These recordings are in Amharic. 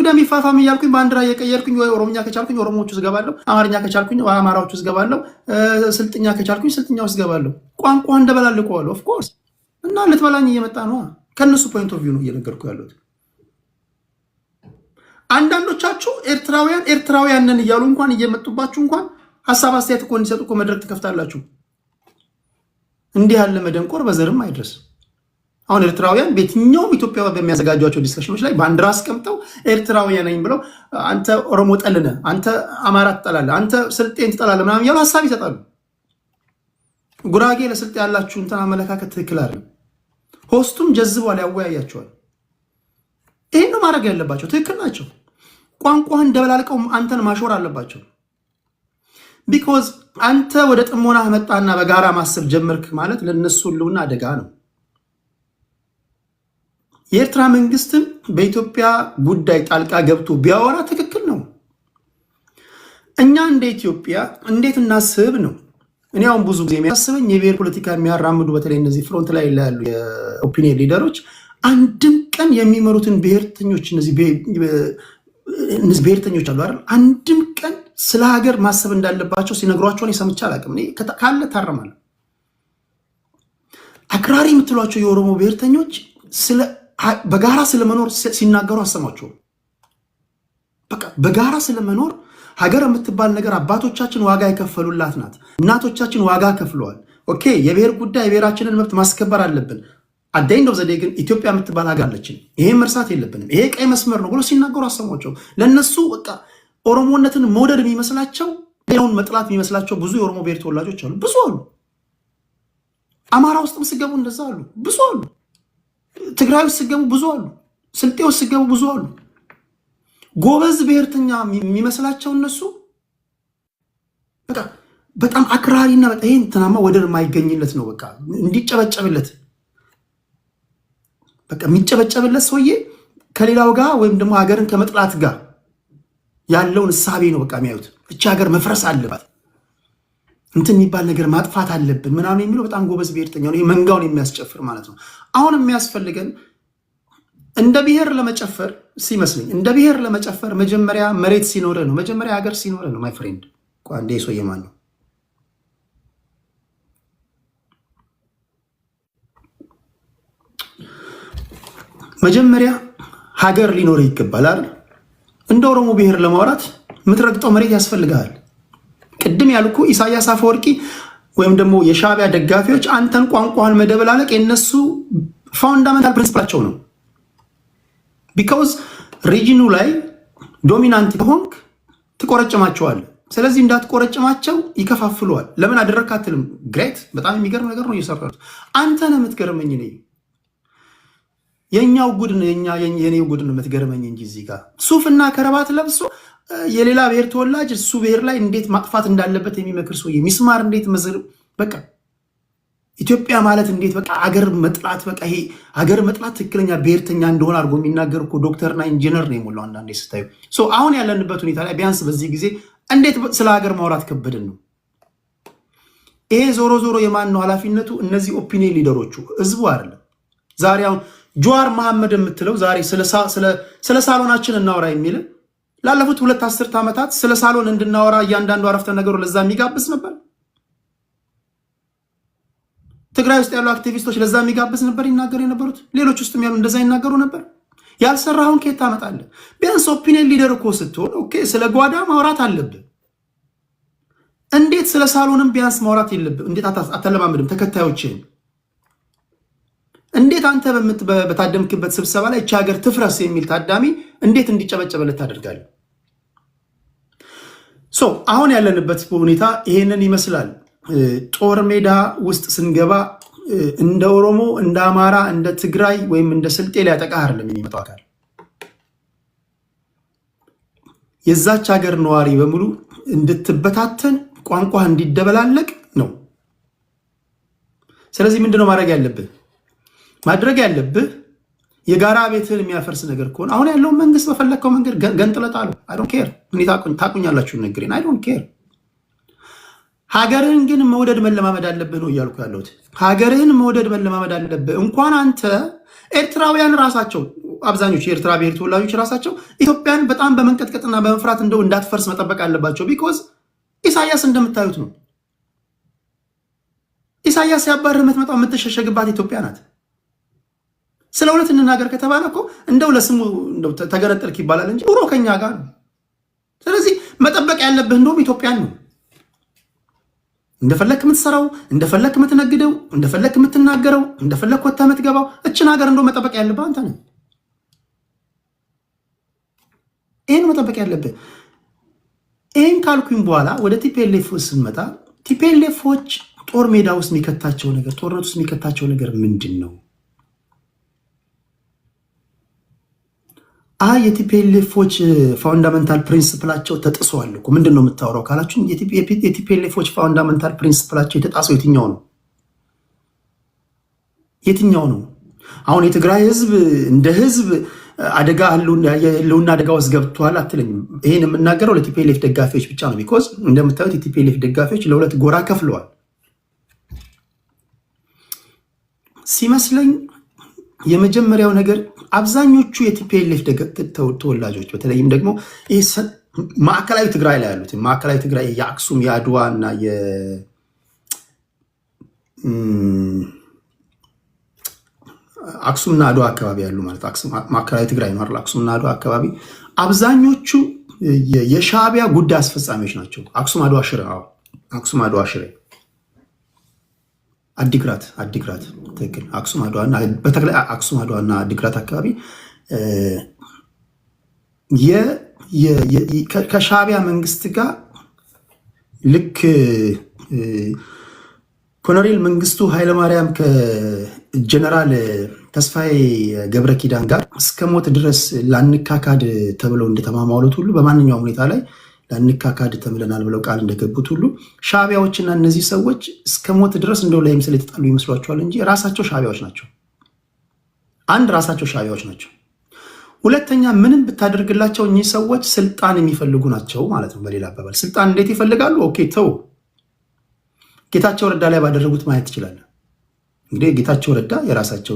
ደም ይፋፋም እያልኩኝ ባንዲራ እየቀየርኩኝ ወይ ኦሮምኛ ከቻልኩኝ ኦሮሞዎች ውስጥ ገባለሁ፣ አማርኛ ከቻልኩኝ አማራዎች ውስጥ ገባለሁ፣ ስልጥኛ ከቻልኩኝ ስልጥኛ ውስጥ ገባለሁ። ቋንቋ እንደበላልቀዋለሁ ኦፍ ኮርስ። እና ልትበላኝ እየመጣ ነው። ከነሱ ፖይንት ኦፍ ቪው ነው እየነገርኩ ያለሁት። አንዳንዶቻችሁ ኤርትራውያን ነን እያሉ እንኳን እየመጡባችሁ እንኳን ሀሳብ አስተያየት እኮ እንዲሰጡ እኮ መድረክ ትከፍታላችሁ። እንዲህ ያለ መደንቆር በዘርም አይድረስ። አሁን ኤርትራውያን በየትኛውም ኢትዮጵያ በሚያዘጋጇቸው ዲስከሽኖች ላይ ባንዲራ አስቀምጠው ኤርትራውያን ነኝ ብለው አንተ ኦሮሞ ጠልነ፣ አንተ አማራ ትጠላለህ፣ አንተ ስልጤን ትጠላለህ ምናምን እያሉ ሀሳብ ይሰጣሉ። ጉራጌ ለስልጤ ያላችሁ እንትን አመለካከት ትክክል አይደለም። ሆስቱም ጀዝቧል፣ ያወያያቸዋል። ይህን ነው ማድረግ ያለባቸው። ትክክል ናቸው። ቋንቋህን ደበላልቀው አንተን ማሾር አለባቸው። ቢኮዝ አንተ ወደ ጥሞና መጣና በጋራ ማሰብ ጀመርክ ማለት ለነሱ ሁሉና አደጋ ነው። የኤርትራ መንግስትም በኢትዮጵያ ጉዳይ ጣልቃ ገብቶ ቢያወራ ትክክል ነው። እኛ እንደ ኢትዮጵያ እንዴት እናስብ ነው። እኔ አሁን ብዙ ጊዜ የሚያስበኝ የብሔር ፖለቲካ የሚያራምዱ በተለይ እነዚህ ፍሮንት ላይ ያሉ የኦፒኒየን ሊደሮች አንድም ቀን የሚመሩትን ብሔርተኞች እነዚህ ብሔርተኞች አሉ አይደል? አንድም ቀን ስለ ሀገር ማሰብ እንዳለባቸው ሲነግሯቸው እኔ ሰምቼ አላውቅም። ካለ ታረማለሁ። አክራሪ የምትሏቸው የኦሮሞ ብሔርተኞች በጋራ ስለመኖር ሲናገሩ አሰማቸው። በቃ በጋራ ስለመኖር ሀገር የምትባል ነገር አባቶቻችን ዋጋ የከፈሉላት ናት። እናቶቻችን ዋጋ ከፍለዋል። ኦኬ፣ የብሔር ጉዳይ የብሔራችንን መብት ማስከበር አለብን። አዳይንዶ ዘዴ ግን ኢትዮጵያ የምትባል ሀገር አለችን። ይሄን መርሳት የለብንም። ይሄ ቀይ መስመር ነው ብሎ ሲናገሩ አሰማቸው። ለነሱ በቃ ኦሮሞነትን መውደድ የሚመስላቸው ሌላውን መጥላት የሚመስላቸው ብዙ የኦሮሞ ብሔር ተወላጆች አሉ። ብዙ አሉ። አማራ ውስጥም ስገቡ እንደዛ አሉ። ብዙ አሉ። ትግራይ ውስጥ ስገቡ ብዙ አሉ። ስልጤ ውስጥ ስገቡ ብዙ አሉ። ጎበዝ ብሔርተኛ የሚመስላቸው እነሱ በቃ በጣም አክራሪና በጣም ይሄን ተናማ ወደር የማይገኝለት ነው። በቃ እንዲጨበጨብለት በቃ የሚጨበጨብለት ሰውዬ ከሌላው ጋር ወይም ደግሞ ሀገርን ከመጥላት ጋር ያለውን እሳቤ ነው በቃ የሚያዩት። እቺ ሀገር መፍረስ አለባት፣ እንትን የሚባል ነገር ማጥፋት አለብን ምናምን የሚለው በጣም ጎበዝ ብሔርተኛ ነው። መንጋውን የሚያስጨፍር ማለት ነው። አሁን የሚያስፈልገን እንደ ብሔር ለመጨፈር ሲመስለኝ እንደ ብሔር ለመጨፈር መጀመሪያ መሬት ሲኖረ ነው። መጀመሪያ ሀገር ሲኖረ ነው። ማይ ፍሬንድ ቋንዴ ሰው የማን ነው? መጀመሪያ ሀገር ሊኖር ይገባል አይደል? እንደ ኦሮሞ ብሔር ለማውራት የምትረግጠው መሬት ያስፈልጋል። ቅድም ያልኩ ኢሳያስ አፈወርቂ ወይም ደግሞ የሻዕቢያ ደጋፊዎች አንተን ቋንቋን መደበላለቅ የነሱ ፋውንዳሜንታል ፕሪንሲፕላቸው ነው። ቢካውዝ ሪጅኑ ላይ ዶሚናንት ከሆንክ ትቆረጭማቸዋል። ስለዚህ እንዳትቆረጭማቸው ይከፋፍለዋል። ለምን አደረግክ አትልም። ግሬት፣ በጣም የሚገርም ነገር ነው እየሰራሁት። አንተ ነህ የምትገርመኝ። ነኝ የኛው ጉድ ነው የኔው ጉድ ነው የምትገርመኝ እንጂ እዚህ ጋር ሱፍና ከረባት ለብሶ የሌላ ብሔር ተወላጅ እሱ ብሔር ላይ እንዴት ማጥፋት እንዳለበት የሚመክር ሰውዬ ሚስማር እንዴት መዝር በቃ ኢትዮጵያ ማለት እንዴት በቃ አገር መጥላት በቃ ይሄ አገር መጥላት ትክክለኛ ብሔርተኛ እንደሆነ አድርጎ የሚናገር እኮ ዶክተርና ኢንጂነር ነው የሞላው። አንዳንዴ ስታዩ አሁን ያለንበት ሁኔታ ላይ ቢያንስ በዚህ ጊዜ እንዴት ስለ ሀገር ማውራት ከበድን ነው። ይሄ ዞሮ ዞሮ የማን ነው ኃላፊነቱ? እነዚህ ኦፒኒየን ሊደሮቹ፣ ህዝቡ አይደለም። ዛሬ አሁን ጀዋር መሐመድ የምትለው ዛሬ ስለ ሳሎናችን እናወራ የሚል ላለፉት 2 አስርት ዓመታት ስለ ሳሎን እንድናወራ እያንዳንዱ አረፍተ ነገሩ ለዛ የሚጋብዝ ነበር። ትግራይ ውስጥ ያሉ አክቲቪስቶች ለዛ የሚጋብዝ ነበር ይናገሩ የነበሩት። ሌሎች ውስጥ ያሉ እንደዛ ይናገሩ ነበር። ያልሰራውን ከየት ታመጣለህ? ቢያንስ ኦፒኒየን ሊደር እኮ ስትሆን ኦኬ፣ ስለ ጓዳ ማውራት አለብህ። እንዴት ስለ ሳሎንም ቢያንስ ማውራት የለብህ? እንዴት አተለማመድም ተከታዮችህን? እንዴት አንተ በታደምክበት ስብሰባ ላይ እቺ ሀገር ትፍረስ የሚል ታዳሚ እንዴት እንዲጨበጨበለት ታደርጋለህ? አሁን ያለንበት ሁኔታ ይሄንን ይመስላል። ጦር ሜዳ ውስጥ ስንገባ እንደ ኦሮሞ፣ እንደ አማራ፣ እንደ ትግራይ ወይም እንደ ስልጤ ሊያጠቃ አይደለም የሚመጣው አካል። የዛች ሀገር ነዋሪ በሙሉ እንድትበታተን፣ ቋንቋ እንዲደበላለቅ ነው። ስለዚህ ምንድነው ማድረግ ያለብህ የጋራ ቤትህን የሚያፈርስ ነገር ከሆነ አሁን ያለውን መንግስት በፈለግከው መንገድ ገንጥለጣለሁ። አይ ዶንት ኬር። ታቁኛላችሁ ነገሬን። አይ ዶንት ኬር። ሀገርህን ግን መውደድ መለማመድ አለብህ ነው እያልኩ ያለሁት። ሀገርህን መውደድ መለማመድ አለብህ። እንኳን አንተ ኤርትራውያን ራሳቸው አብዛኞቹ የኤርትራ ብሔር ተወላጆች ራሳቸው ኢትዮጵያን በጣም በመንቀጥቀጥና በመፍራት እንደው እንዳትፈርስ መጠበቅ አለባቸው። ቢኮዝ ኢሳያስ እንደምታዩት ነው። ኢሳያስ ያባረህ የምትመጣው የምትሸሸግባት ኢትዮጵያ ናት። ስለ እውነት እንናገር ከተባለ እኮ እንደው ለስሙ እንደው ተገነጠልክ ይባላል እንጂ ኑሮ ከኛ ጋር ነው። ስለዚህ መጠበቅ ያለብህ እንደውም ኢትዮጵያን ነው። እንደፈለክ የምትሰራው፣ እንደፈለክ የምትነግደው፣ እንደፈለክ የምትናገረው፣ እንደፈለክ ወጥተህ የምትገባው እችን ሀገር እንደው መጠበቅ ያለብህ አንተ ነህ። ይህን መጠበቅ ያለብህ። ይህን ካልኩኝ በኋላ ወደ ቲፒኤልኤፍ ስንመጣ ቲፒኤልኤፎች ጦር ሜዳ ውስጥ የሚከታቸው ነገር፣ ጦርነት ውስጥ የሚከታቸው ነገር ምንድን ነው? የቲፒኤልኤፎች ፋውንዳመንታል ፕሪንስፕላቸው ተጥሷል እኮ። ምንድን ነው የምታወራው ካላችሁ የቲፒኤልኤፎች ፋውንዳመንታል ፕሪንስፕላቸው የተጣሰው የትኛው ነው? የትኛው ነው? አሁን የትግራይ ህዝብ እንደ ህዝብ አደጋ ህልውና አደጋ ውስጥ ገብቷል አትለኝም። ይህን የምናገረው ለቲፒኤልኤፍ ደጋፊዎች ብቻ ነው። ቢኮዝ እንደምታዩት የቲፒኤልኤፍ ደጋፊዎች ለሁለት ጎራ ከፍለዋል ሲመስለኝ። የመጀመሪያው ነገር አብዛኞቹ የቲፒኤልኤፍ ተወላጆች በተለይም ደግሞ ማዕከላዊ ትግራይ ላይ ያሉት ማዕከላዊ ትግራይ የአክሱም የአድዋ እና አክሱምና አድዋ አካባቢ ያሉ ማለት ማዕከላዊ ትግራይ ነው አይደል? አክሱምና አድዋ አካባቢ አብዛኞቹ የሻዕቢያ ጉዳይ አስፈጻሚዎች ናቸው። አክሱም አድዋ ሽሬ፣ አክሱም አድዋ ሽሬ፣ አዲግራት ትክክል። አክሱም አድዋና በተክላይ አክሱም አድዋና አዲግራት አካባቢ ከሻዕቢያ መንግስት ጋር ልክ ኮሎኔል መንግስቱ ኃይለማርያም ከጀነራል ተስፋዬ ገብረ ኪዳን ጋር እስከ ሞት ድረስ ላንካካድ ተብለው እንደተማማሉት ሁሉ በማንኛውም ሁኔታ ላይ ላንካካድ ተምለናል ብለው ቃል እንደገቡት ሁሉ ሻዕቢያዎችና እነዚህ ሰዎች እስከ ሞት ድረስ እንደው ላይ ምስል የተጣሉ ይመስሏቸዋል እንጂ ራሳቸው ሻዕቢያዎች ናቸው። አንድ ራሳቸው ሻዕቢያዎች ናቸው። ሁለተኛ ምንም ብታደርግላቸው እኚህ ሰዎች ስልጣን የሚፈልጉ ናቸው ማለት ነው። በሌላ አባባል ስልጣን እንዴት ይፈልጋሉ? ኦኬ ተው፣ ጌታቸው ረዳ ላይ ባደረጉት ማየት ትችላለን። እንግዲህ ጌታቸው ረዳ የራሳቸው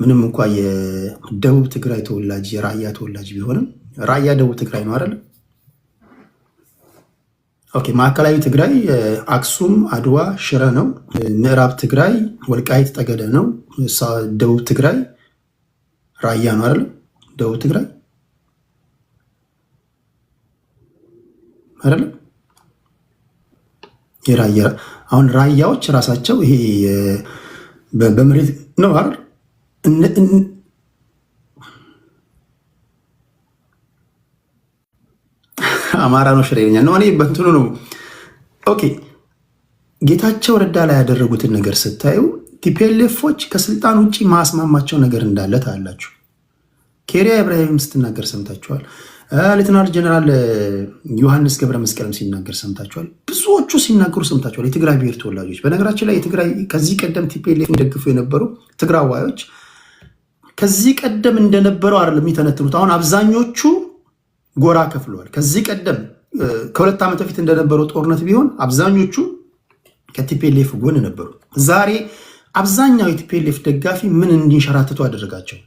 ምንም እንኳ የደቡብ ትግራይ ተወላጅ የራያ ተወላጅ ቢሆንም ራያ ደቡብ ትግራይ ነው አይደል? ኦኬ ማዕከላዊ ትግራይ አክሱም አድዋ ሽረ ነው። ምዕራብ ትግራይ ወልቃይት ጠገደ ነው። ደቡብ ትግራይ ራያ ነው አይደል? ደቡብ ትግራይ አይደል? የራያ አሁን ራያዎች ራሳቸው ይሄ በመሬት ነው አይደል? አማራ ነው ሽሬኛ ነው። እኔ በእንትኑ ነው። ኦኬ ጌታቸው ረዳ ላይ ያደረጉትን ነገር ስታዩ ቲፒኤልኤፎች ከስልጣን ውጭ ማስማማቸው ነገር እንዳለ ታያላችሁ። ኬሪያ ኢብራሂም ስትናገር ሰምታችኋል። ሌተናል ጀነራል ዮሐንስ ገብረ መስቀልም ሲናገር ሰምታችኋል። ብዙዎቹ ሲናገሩ ሰምታችኋል። የትግራይ ብሔር ተወላጆች በነገራችን ላይ የትግራይ ከዚህ ቀደም ቲፒኤልኤፍ የሚደግፉ የነበሩ ትግራዋዮች ከዚህ ቀደም እንደነበረው አይደለም የሚተነትኑት። አሁን አብዛኞቹ ጎራ ከፍለዋል። ከዚህ ቀደም ከ2 ዓመት በፊት እንደነበረው ጦርነት ቢሆን አብዛኞቹ ከቲፒኤልኤፍ ጎን ነበሩ። ዛሬ አብዛኛው የቲፒኤልኤፍ ደጋፊ ምን እንዲንሸራተቱ አደረጋቸው?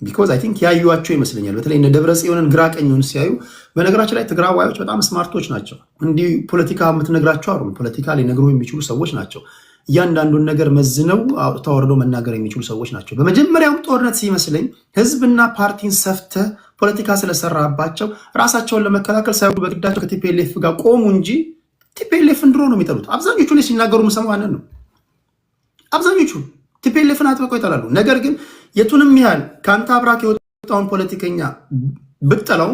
ቢኮዝ አይ ቲንክ ያዩዋቸው ይመስለኛል። በተለይ እነ ደብረጽዮንን ግራ ቀኙን ሲያዩ፣ በነገራችን ላይ ትግራዋዮች በጣም ስማርቶች ናቸው። እንዲህ ፖለቲካ የምትነግራቸው አሉ። ፖለቲካ ሊነግሩ የሚችሉ ሰዎች ናቸው። እያንዳንዱን ነገር መዝነው ተወርዶ መናገር የሚችሉ ሰዎች ናቸው። በመጀመሪያውም ጦርነት ሲመስለኝ ህዝብና ፓርቲን ሰፍተ ፖለቲካ ስለሰራባቸው ራሳቸውን ለመከላከል ሳይወዱ በግዳቸው ከቲፒኤልኤፍ ጋር ቆሙ እንጂ ቲፒኤልኤፍን ድሮ ነው የሚጠሉት። አብዛኞቹ ላይ ሲናገሩ የምሰማው ያንን ነው። አብዛኞቹ ቲፒኤልኤፍን አጥብቀው ይጠላሉ። ነገር ግን የቱንም ያህል ከአንተ አብራክ የወጣውን ፖለቲከኛ ብጠላው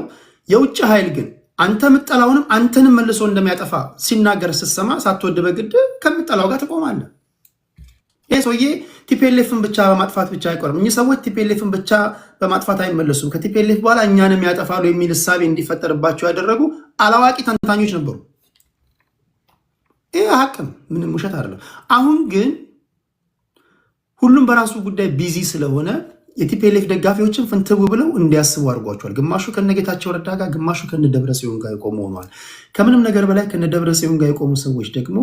የውጭ ኃይል ግን አንተ ምጠላውንም አንተንም መልሶ እንደሚያጠፋ ሲናገር ስትሰማ ሳትወድ በግድ ከምጠላው ጋር ትቆማለህ። ይህ ሰውዬ ቲፒኤልኤፍን ብቻ በማጥፋት ብቻ አይቆርም። እኚህ ሰዎች ቲፒኤልኤፍን ብቻ በማጥፋት አይመለሱም። ከቲፒኤልኤፍ በኋላ እኛንም ያጠፋሉ የሚል እሳቤ እንዲፈጠርባቸው ያደረጉ አላዋቂ ተንታኞች ነበሩ። ይህ ሀቅም ምንም ውሸት አይደለም። አሁን ግን ሁሉም በራሱ ጉዳይ ቢዚ ስለሆነ የቲፒኤልኤፍ ደጋፊዎችን ፍንትው ብለው እንዲያስቡ አድርጓቸዋል። ግማሹ ከነጌታቸው ረዳ ጋር፣ ግማሹ ከነደብረጽዮን ጋር የቆሙ ሆኗል። ከምንም ነገር በላይ ከነደብረጽዮን ጋር የቆሙ ሰዎች ደግሞ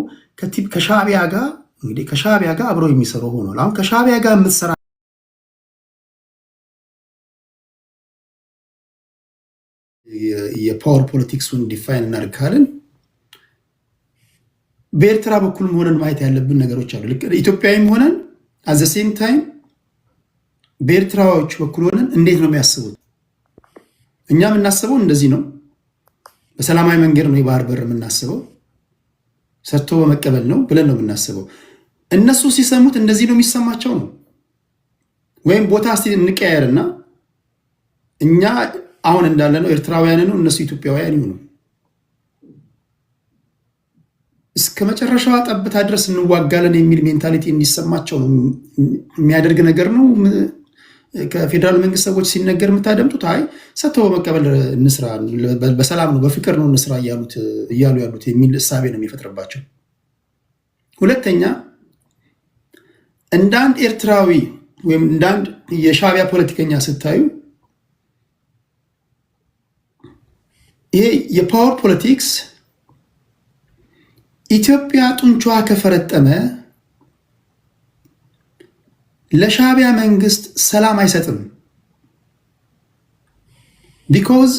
ከሻዕቢያ ጋር እንግዲህ ከሻዕቢያ ጋር አብረው የሚሰሩ ሆኗል። አሁን ከሻዕቢያ ጋር የምትሰራ የፓወር ፖለቲክሱን ዲፋይን እናድርጋለን። በኤርትራ በኩል ሆነን ማየት ያለብን ነገሮች አሉ። ኢትዮጵያዊም ሆነን አት ዘ ሴም ታይም በኤርትራዎች በኩል ሆነን እንዴት ነው የሚያስቡት? እኛ የምናስበው እንደዚህ ነው፣ በሰላማዊ መንገድ ነው የባህር በር የምናስበው፣ ሰጥቶ በመቀበል ነው ብለን ነው የምናስበው። እነሱ ሲሰሙት እንደዚህ ነው የሚሰማቸው ነው። ወይም ቦታ እስቲ እንቀያየርና እኛ አሁን እንዳለ ነው ኤርትራውያን ነው፣ እነሱ ኢትዮጵያውያን ይሁኑ፣ እስከ መጨረሻዋ ጠብታ ድረስ እንዋጋለን የሚል ሜንታሊቲ እንዲሰማቸው ነው የሚያደርግ ነገር ነው። ከፌዴራል መንግስት ሰዎች ሲነገር የምታደምጡት አይ ሰጥቶ በመቀበል እንስራ፣ በሰላም ነው በፍቅር ነው እንስራ እያሉ ያሉት የሚል እሳቤ ነው የሚፈጥርባቸው። ሁለተኛ እንደ አንድ ኤርትራዊ ወይም እንደ አንድ የሻዕቢያ ፖለቲከኛ ስታዩ ይሄ የፓወር ፖለቲክስ ኢትዮጵያ ጡንቻዋ ከፈረጠመ ለሻዕቢያ መንግስት ሰላም አይሰጥም። ቢኮዝ